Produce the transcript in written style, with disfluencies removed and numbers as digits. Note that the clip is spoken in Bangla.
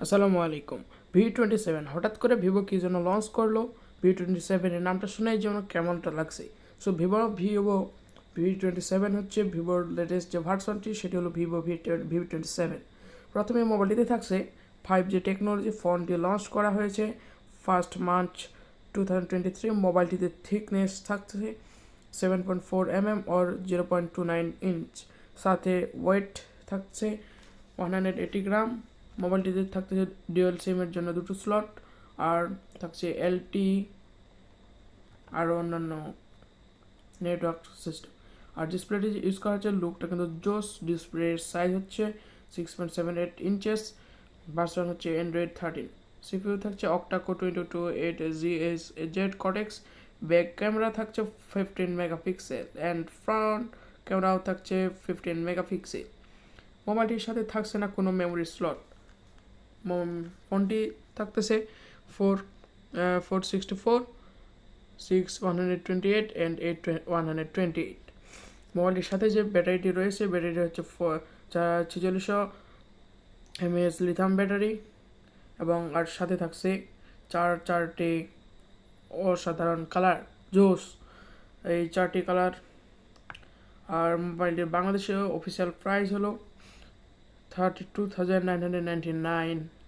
আসসালামু আলাইকুম। V27 হঠাৎ করে ভিভো কি জন্য লঞ্চ করলো, V27 এর নামটা শুনেই যেন কেমনটা লাগছে। সো ভিভো V27 হচ্ছে ভিভোর লেটেস্ট যে ভার্সনটি, সেটি হলো ভিভো V27। প্রথমে মোবাইলটিতে থাকছে 5G টেকনোলজি। ফোনটি লঞ্চ করা হয়েছে 1 মার্চ 2023। মোবাইলটিতে থিকনেস থাকছে 7.4 mm और 0.29 इंच। সাথে ওয়েট থাকছে 180 গ্রাম। মোবাইলটিতে থাকতেছে ডুয়াল সিমের জন্য দুটো স্লট, আর থাকছে LT আর অন্যান্য নেটওয়ার্ক সিস্টেম। আর ডিসপ্লেটি ইউজ করা হচ্ছে, লুকটা কিন্তু জোস। ডিসপ্লের সাইজ হচ্ছে 6.78 ইঞ্চেস। ভার্সন হচ্ছে অ্যান্ড্রয়েড 13। সিপিইউ থাকছে octa-core 2228GHz cortex. Back camera থাকছে 15 মেগাপিক্সেল অ্যান্ড ফ্রন্ট ক্যামেরাও থাকছে 15 মেগাপিক্সেল। মোবাইলটির সাথে থাকছে না কোনো মেমোরি স্লট। ফোনটি থাকতেছে 464, 6 128 অ্যান্ড 8 128। মোবাইলটির সাথে যে ব্যাটারিটি রয়েছে, ব্যাটারিটি হচ্ছে 4600 mAh লিথিয়াম ব্যাটারি, এবং আর সাথে থাকছে চারটি অসাধারণ কালার, জোস এই 4টি কালার। আর মোবাইলটির বাংলাদেশে অফিসিয়াল প্রাইস হলো 32,999।